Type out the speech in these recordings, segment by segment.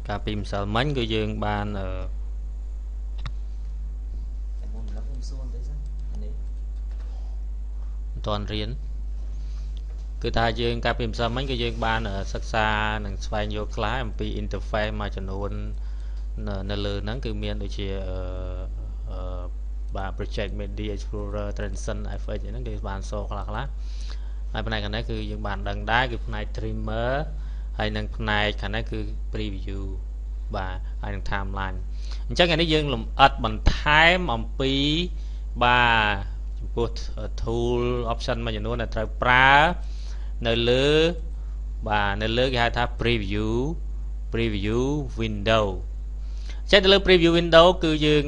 Cả phim sợ mến của dương ban ở toàn riêng cứ ta dương cả phim sợ mến của dương ban ở sắc xa nâng xoay vô class MP interface mà cho luôn nợ lừa nắng cứ miền đôi chia bà project media explorer transition FA chỉ nó đi bàn số là hai bên này cái này cứ dương bàn đằng đá cái này trimmer hay nâng này cái này cứ preview và hay nâng timeline chắc ngàyนี้យើងលំអិតបន្ថែមអំពីបាទចំពោះ tool option មួយចំនួនដែលត្រូវប្រើនៅលើបាទនៅលើគេហៅថា preview window ចេះទៅលើ preview window គឺយើង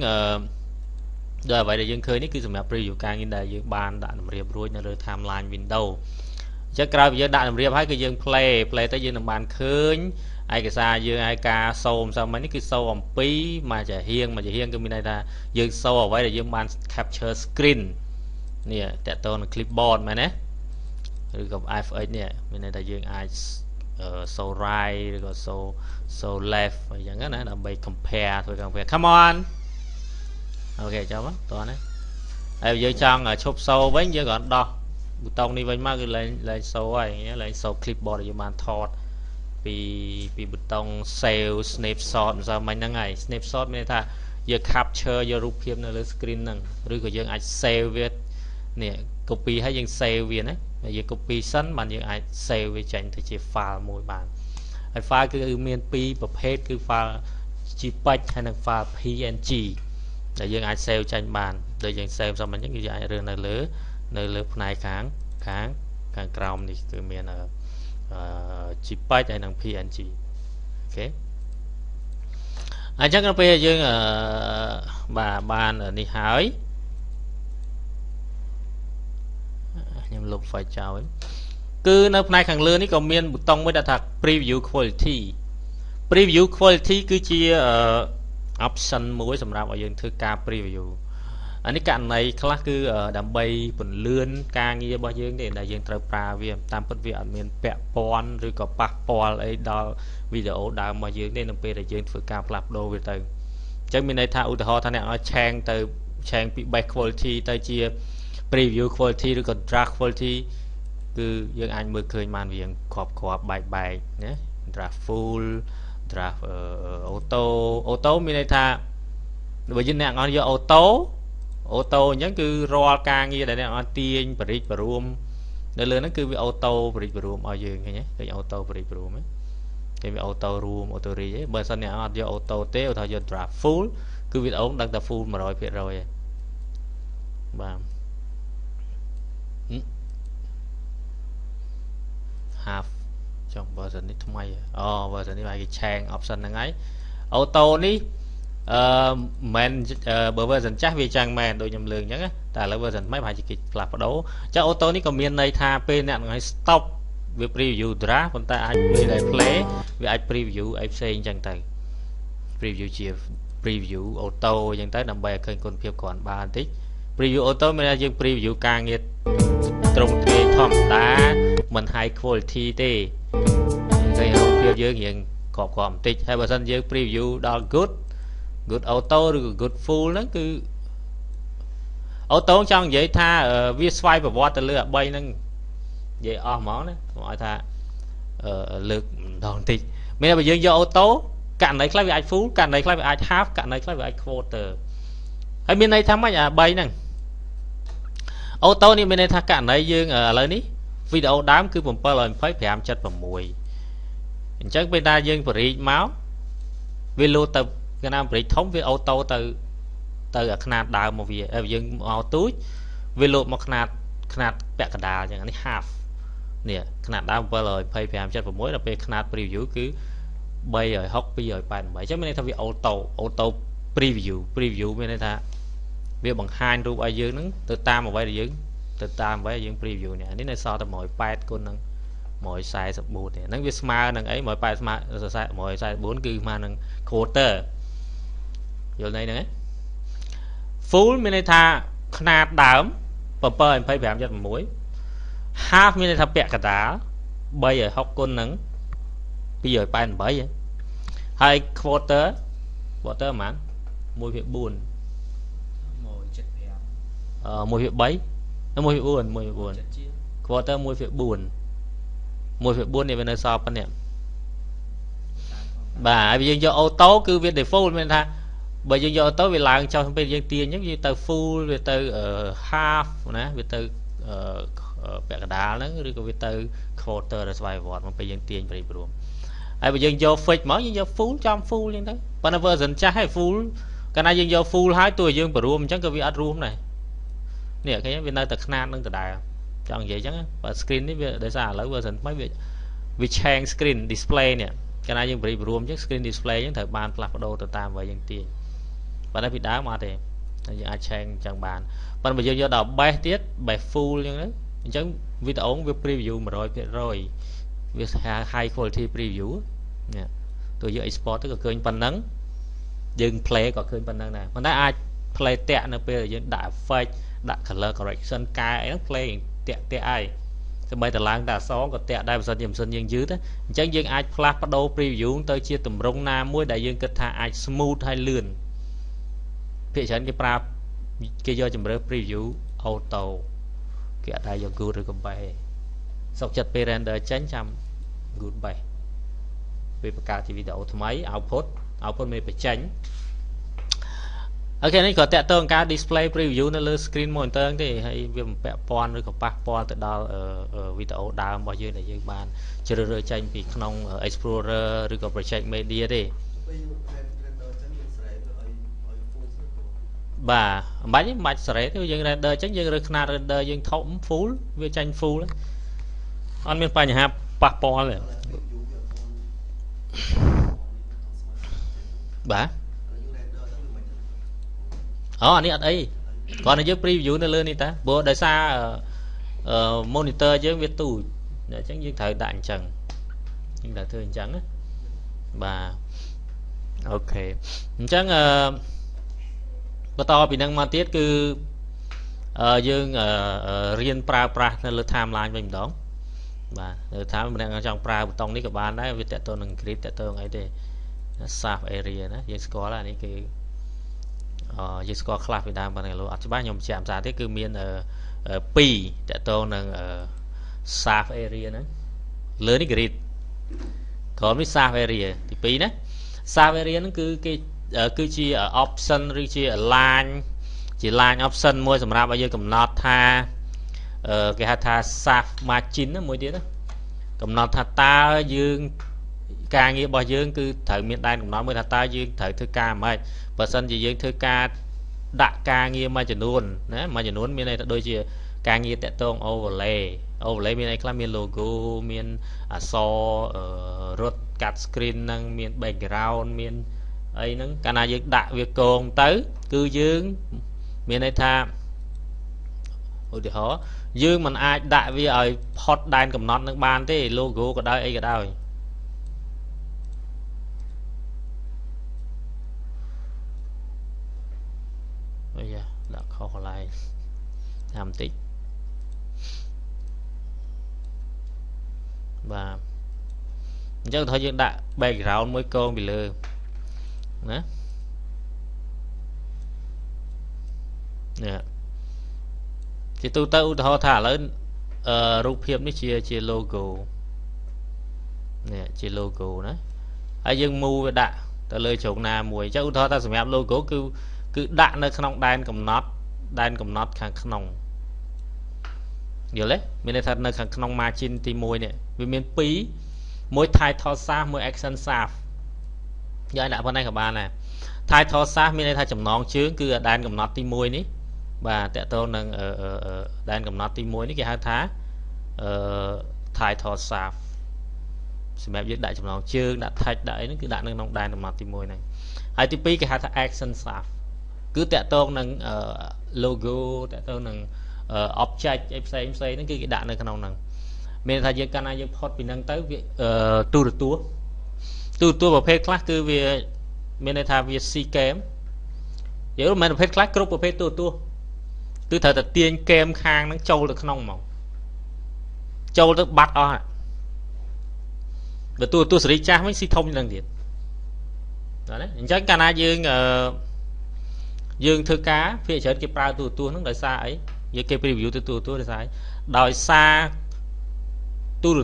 ដោយអ្វីដែលយើងឃើញនេះគឺសម្រាប់ preview ការងារដែលយើងបានដាក់តម្រៀបរួចនៅលើ timeline window អញ្ចឹងក្រោយពីយើងដាក់តម្រៀបហើយគឺយើង play ទៅយើងនឹងបានឃើញឯកសារយើងឯការសូមសាមញ្ញនេះគឺសូមអំពីមួយចាហៀងគឺមានន័យថាយើងសូមអ្វីដែលយើងបាន capture screen នេះតើតើនឹង clipboard មែនទេឬក៏ FX នេះមានន័យថាយើងអាចសូ right ឬក៏សូ left អញ្ចឹងណាដើម្បី compare ធ្វើ compare come on អូខេចាំតោះណាហើយយើងចង់ឈប់សូវិញយើងគ្រាន់ដោះប៊ូតុងនេះវិញមកគឺលែងសូហើយលែងសូ clipboard យើងបានថតពីប៊ូតុង save snapshot មិនសមហ្នឹងហើយ snapshot មានន័យថាយើង capture យករូបភាពនៅលើ screen ហ្នឹងឬក៏យើងអាច save វានេះ copy ហើយយើង save វាណាយើង copy សិនបានយើងអាច save វាចេញទៅជា file មួយបានហើយ file គឺមានពីរប្រភេទគឺ file JPEG ហើយនិង file PNG ដែលយើងអាច save ចេញបានដូចយើង save សមហ្នឹងគឺយើងអាចរើសនៅលើផ្នែកខាងក្រោមនេះគឺមានJPEG ហើយនិង PNG អូខេអញ្ចឹងដល់ពេលយើងបាទបាននេះហើយខ្ញុំលុប file ចោលគឺនៅផ្នែកខាងលើនេះក៏មានប៊ូតុងមួយដែលថា preview quality គឺជា option មួយសម្រាប់ឲ្យយើងធ្វើការ preview អានេះករណីខ្លះគឺដើម្បីពន្លឿនការងាររបស់យើងទេដែលយើងត្រូវប្រើវាតាមពិតវាអត់មានពាក់ព័ន្ធឬក៏ប៉ះពាល់អីដល់វីដេអូដើមរបស់យើងទេនៅពេលដែលយើងធ្វើការផ្លាស់ប្ដូរវាទៅអញ្ចឹងមានន័យថាឧទាហរណ៍ថាអ្នកឲ្យឆេងពី best quality ទៅជា preview quality ឬក៏ draft quality គឺយើងអាចមើលឃើញបានវាគ្រាប់បែកណា draft full draft auto មានន័យថាបើយើងអ្នកអង្គយក auto អញ្ចឹងគឺរាល់ការងារដែលអ្នកអង្គទាញបរិចបរួមនៅលើហ្នឹងគឺវា auto បរិចបរួមឲ្យយើងឃើញទេឃើញ auto បរិចបរួមគេវា auto រួម auto read ទេបើសិនអ្នកអត់យក auto ទេឧទាហរណ៍យក draft full គឺវីដេអូដឹងតែ full 100% ទេបាទ half ចុះ version នេះថ្មីversion នេះគេឆេង option ហ្នឹងហើយ auto នេះមិនបើ version ចាស់វាចាំងមែនដូចខ្ញុំលើកអញ្ចឹងតែឥឡូវ version ថ្មីប្រហែលជាគេផ្លាស់ប្ដូរចា auto នេះក៏មានន័យថាពេលអ្នកនឹងឲ្យ stop វា preview draft ប៉ុន្តែអាចពេលដែល play វាអាច preview អីផ្សេងអញ្ចឹងទៅ preview ជា preview auto អញ្ចឹងទៅដើម្បីឲ្យឃើញគុណភាពគ្រាន់បើបន្តិច preview auto មានថាយើង preview ការងារត្រង់ទ្រាយធម្មតាមិន high quality ទេឃើញរូបភាពយើងរៀងក្របបន្តិចហើយបើសិនយើង preview ដល់ good auto ឬក៏ good full ហ្នឹងគឺ auto ចង់និយាយថាវាស្វ័យប្រវត្តិទៅលើអា3ហ្នឹងនិយាយអស់ហ្មងណាខ្ញុំឲ្យថាលើកម្ដងបន្តិចមានតែបើយើងយក auto ករណីខ្លះវាអាច full ករណីខ្លះវាអាច half ករណីខ្លះវាអាច quarter ហើយមានន័យថាម៉េចអា3ហ្នឹង auto នេះមានន័យថាករណីយើងឥឡូវនេះវីដេអូដើមគឺ 720x5.6 អញ្ចឹងពេលដែលយើងបរិចមកវាលោតទៅកាលណាបរិចធំវាអូតូទៅអាខ្នាតដើមមកវាយើងមកទូចវាលោតមកខ្នាតពាក់កណ្ដាលអញ្ចឹងនេះ half នេះខ្នាតដើម 720x5.6 ដល់ពេលខ្នាត preview គឺ360 288អញ្ចឹងមានន័យថាវាអូតូ preview មានន័យថាវាបង្ហាញរូបឲ្យយើងហ្នឹងទៅតាមអ្វីដែលយើង preview នេះអានេះនៅសល់តែ108គុណនឹង144ទេហ្នឹងវាស្មើនឹងអី108ស្មើ144គឺស្មើនឹង quarter យល់ន័យហ្នឹងឯង full មានន័យថាខ្នាតដើម 720x5.6 half មានន័យថាពាក់កណ្ដាល360គុណនឹង288 ហើយ quarter ហ្មង1/4 1/3 1/4 quarter 1/4 1/4 នេះវានៅសល់ប៉ុណ្ណេះបាទហើយយើងយកអូតូគឺវា default មានថាបើយើងយកអូតូវាឡើងចុះពេលយើងទាញអញ្ចឹងយើងទៅ full វាទៅ half ណាវាទៅពាក់កណ្ដាលហ្នឹងឬក៏វាទៅ quarter ដល់ស្វ័យប្រវត្តិមកពេលយើងទាញប្រិយព្រមហើយបើយើងយក fix មកយើងយក full ចំ full អញ្ចឹងទៅប៉ុន្តែ version ចាស់ហើយ full កាលណាយើងយក full ហើយទោះយើងព្រមអញ្ចឹងក៏វាអត់រួមដែរនេះឃើញវានៅតែខ្នាតនឹងដដែលចង់និយាយអញ្ចឹងបើ screen នេះវាដោយសារឥឡូវ version ថ្មីវា change screen display នេះកាលណាយើងប្រិយព្រមអញ្ចឹង screen display អញ្ចឹងត្រូវបានផ្លាស់ប្ដូរទៅតាមអ្វីយើងទាញប៉ុន្តែពីដើមអត់ទេយើងអាច change អញ្ចឹងបានប៉ុន្តែបើយើងយកដល់ base ទៀត base full អញ្ចឹងទៅអញ្ចឹងវីដេអូវា preview 100% វា high quality preview នេះទោះយើង export ទៅក៏ឃើញប៉ុណ្ណឹងយើង play ក៏ឃើញប៉ុណ្ណឹងដែរប៉ុន្តែអាច play តាក់នៅពេលដែលយើងដាក់ effect ដាក់ color correction កែអីហ្នឹង play តាក់ឯងសូម្បីតែឡើងតែអក្សរក៏តាក់ដែរបើសិនជាម៉ាស៊ីនយើងយឺតអញ្ចឹងយើងអាចផ្លាស់ប្ដូរ preview ទៅជាទម្រង់ណាមួយដែលយើងគិតថាអាច smooth ហើយលឿនភាគច្រើនគេប្រើគេយកជម្រើស preview auto គេអត់ដែរយក good ឬក៏ base សុខចិត្តពេល render ចេញចាំ good base ពេលបង្កើតជាវីដេអូថ្មី output មានបញ្ចេញអូខេនេះក៏តាក់ទងការ display preview នៅលើ screen monitor ទេហើយវាមិនពាក់ព័ន្ធឬក៏ប៉ះពាល់ទៅដល់វីដេអូដើមរបស់យើងដែលយើងបានជ្រើសរើសចេញពីក្នុង Explorer ឬក៏ Project Media ទេបាទមិនបាច់សេរីទេយើង render ចេញយើងរើសខ្នាត render យើងថប់ full វាចេញ full អត់មានបញ្ហាប៉ះពាល់ទេបាទអានេះអត់អីគាត់ឲ្យយើង preview នៅលើនេះតាព្រោះដោយសារmonitor យើងវាទូចអញ្ចឹងយើងត្រូវដាក់អញ្ចឹងយើងត្រូវធ្វើអញ្ចឹងណាបាទអូខេអញ្ចឹងបន្តពីនឹងមកទៀតគឺយើងរៀនប្រើប្រាស់នៅលើ timeline វិញម្ដងបាទនៅថាម្នាក់ចង់ប្រើប៊ូតុងនេះក៏បានដែរវាតកតនឹង grid តកតនឹងអីទេ save area ណាយើងស្គាល់ហើយនេះគឺយើងស្គាល់ខ្លះពីដើមប៉ុន្តែលោកអត់ច្បាស់ខ្ញុំបញ្ជាក់ភាសាទៀតគឺមាន2តកតនឹង save area ហ្នឹងលើនេះ grid ក្រោមនេះ save area ទី2ណា save area ហ្នឹងគឺគេគឺជា option ឬជា line option មួយសម្រាប់ឲ្យយើងកំណត់ថាគេហៅថា save margin ណាមួយទៀតណាកំណត់ថាតើយើងការងាររបស់យើងគឺត្រូវមានដែនកំណត់មួយថាតើយើងត្រូវធ្វើការម៉េចបើសិនជាយើងធ្វើការដាក់ការងារមួយចំនួនណាមួយចំនួនមានន័យថាដូចជាការងារតាក់ទង overlay មានអីខ្លះមាន logo មានអក្សររត់កាត់ screen ហ្នឹងមាន background មានអីហ្នឹងកាលណាយើងដាក់វាកងទៅគឺយើងមានន័យថាឧទាហរណ៍យើងមិនអាចដាក់វាឲ្យផុតដែនកំណត់នឹងបានទេ logo ក៏ដោយអីក៏ដោយអូយ៉ាដាក់ខុសកន្លែងតាមបន្តិចបាទអញ្ចឹងថាយើងដាក់ background មួយកងពីលើណានេះជាទូទៅឧទាហរណ៍ថាឥឡូវរូបភាពនេះជា logo នេះជា logo ណាហើយយើង move វាដាក់ទៅលើជ្រុងណាមួយអញ្ចឹងឧទាហរណ៍ថាសម្រាប់ logo គឺដាក់នៅក្នុងដែនកំណត់ខាងក្នុងយល់ទេមានន័យថានៅខាងក្នុង margin ទី1នេះវាមាន2មួយ title sav មួយ action sav យកដាក់ប៉ុណ្ណេះក៏បានដែរ title sav មានន័យថាចំណងជើងគឺដែនកំណត់ទី1នេះបាទតកតងនឹងដែនកំណត់ទី1នេះគេហៅថា title sav សម្រាប់យើងដាក់ចំណងជើងដាក់ text ដាក់អីហ្នឹងគឺដាក់នៅក្នុងដែនកំណត់ទី1ហ្នឹងហើយទី2គេហៅថា action sav គឺតកតងនឹង logo តកតងនឹង object អីផ្សេងហ្នឹងគឺគេដាក់នៅក្នុងហ្នឹងមានថាយើងកាលណាយើងផុតពីហ្នឹងទៅវាទូរទស្សន៍ប្រភេទខ្លះគឺវាមានន័យថាវា C game យើងមិនមែនប្រភេទខ្លះគ្រប់ប្រភេទទូរទស្សន៍គឺត្រូវតែទាញ game ខាងហ្នឹងចូលទៅក្នុងហ្មងចូលទៅបាត់អស់បើទូរទស្សន៍សេរីចាស់វិញស៊ីធំជាងហ្នឹងទៀត đấy chắc cả na dương thư cá phía trên cái prao tu nó đòi xa ấy như cái preview tu đòi xa đòi xa tu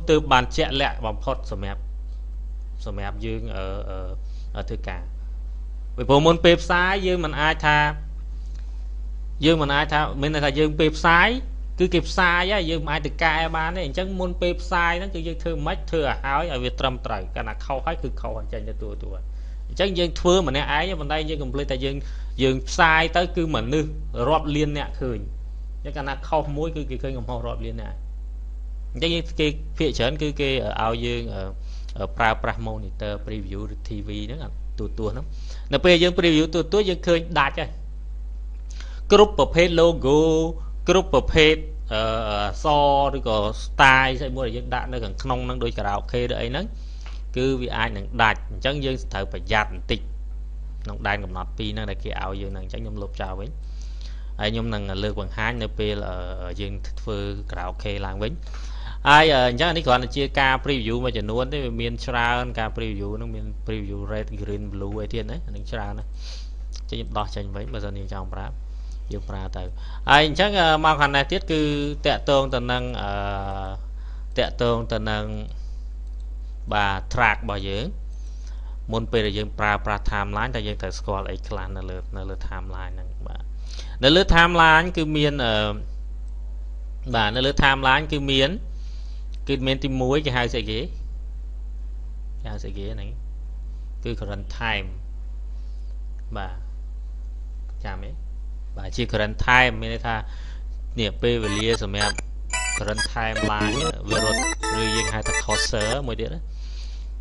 từ bàn chẹt lẹ bằng phật sổ mẹp dương ở thư cá vì bộ môn pep sai dương mình ai tha mình là dương pep sai cứ kịp sai á dương ai từ cài bán này chắc môn pep sai nó cứ dương thư mất thư áo ở việt trâm trời cả là khâu hết cứ khâu hành trình cho tua chắc dương thưa mà nè ái nhưng mà đây dương complete tại dương sai tới cứ mình nư rọp liên nè khơi chắc cả là khâu muối cứ khơi ngầm hồ rọp liên nè chắc cái phía trên cứ cái áo dương ở pra monitor preview TV đó là tua nó là bây giờ preview tua dương khơi đạt rồi groupประเภท logo group ประเภทso rồi có style sẽ mua là dân đạt nó gần không năng đôi karaoke đấy nó cứ vì ai năng đạt chẳng dân thử phải giặt tịch nông đan cầm nọt pi nó là cái áo dương năng chẳng nhom lục chào với ai nhom năng lược bằng hai nơi pi là dương phơi karaoke làng với ai chắc anh còn là chia ca preview mà chỉ luôn đấy miền tra ca preview nó miền preview red green blue ấy thiên đấy anh tra nó chỉ đo tranh với bây giờ nhiều trong rap dương ra từ anh chắc mau hành này tiết cứ tẹt tương tần năng bà track bảo dưỡng môn pe là dương pra timeline tại dương thời score ấy clan là lượt timeline năng bà nó lượt timeline cứ miền bà nó lượt timeline cứ miền tìm muối cho hai sợi ghế này cứ current time bà chạm ấy bà chỉ current time mới tha nè p về lia rồi mẹ current timeline về rồi riêng hai thằng cursor mới đấy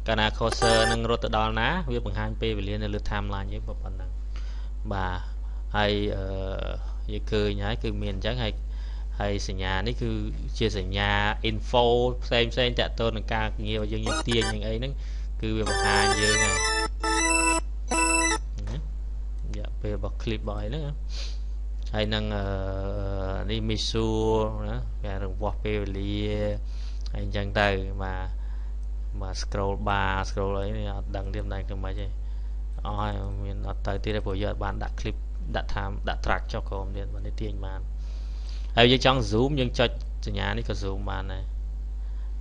cái nào cursor nâng rồi từ đó ná với bằng hai p về lia nên lượt timeline với một phần bà hay vậy cười nhái cười miền chắc hay sửa nhà đấy cứ chia sẻ nhà info xem trả tôn là ca nhiều dân nhiều tiền những ấy nó cứ về bằng hai như này dạ về bật clip boy nữa hay năng đi misu nữa và được vọt về lia anh chẳng tay mà scroll bar scroll ấy đăng điểm này cơ mà chứ ôi mình tới tí đây bây giờ bạn đã clip đã track cho con điện mà để tiền mà hay giờ trong zoom nhưng cho nhà này có zoom mà này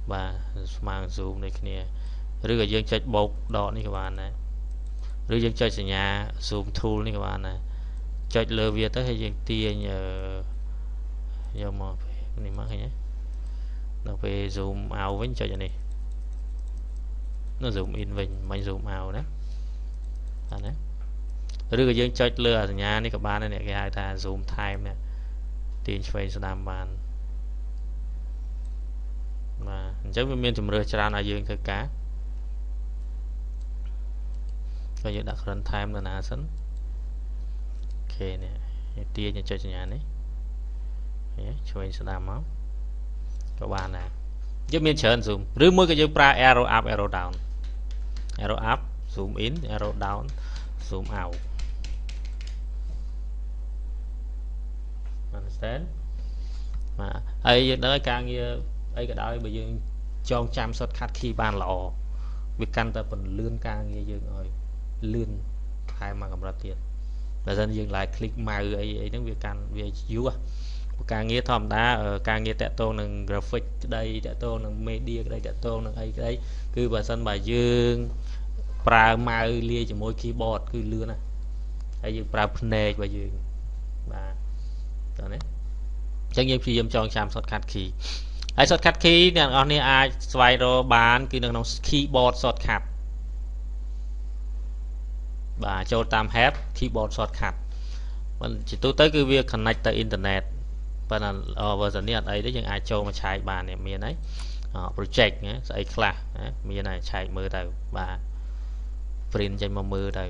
và mang zoom này kia rồi cái dương cho bột đỏ này các bạn này rồi dương cho nhà zoom tool này các bạn này cho lơ việt tới hay dương tia nhờ mà này mắc nhé nó về zoom out với cho này nó zoom in mình mình zoom out đấy rồi cái dương cho lơ nhà này các bạn này cái hai ta zoom time này tiền chơi sẽ làm bàn mà chắc với miền chùm rơi ra là dương thời cá bây giờ đặt run time là nào sẵn ok nè tia nhà chơi nhà này chơi sẽ làm máu các bạn nè giúp miền chờ zoom rưỡi mỗi cái dương pra arrow up arrow up zoom in arrow down zoom out understand mà ấy đó càng như ấy cái đó bây giờ cho chăm sóc khách khi bàn lọ việc căn ta phần lươn càng như dương rồi lươn hai mà cầm ra tiền là dân dương lại click màu ấy những việc căn về yếu càng nghĩa thòm đá càng nghĩa tẹt tô nâng graphic đây tẹt tô nâng media đây tẹt tô nâng ấy cái đấy cứ bà sân bà dương pra màu lia chỉ mỗi keyboard cứ lươn này ấy dương pra play bà dương và đấy chẳng như khi cho chạm shortcut key ai shortcut key nè on này ai xoay rồi bán cứ đừng nóng keyboard shortcut và cho tam hết keyboard shortcut mình chỉ tôi tới cái việc connect tới internet và là version này ấy đấy những ai cho mà chạy bàn này miền ấy project nhé ấy class miền này chạy mưa đầu và print trên mưa đầu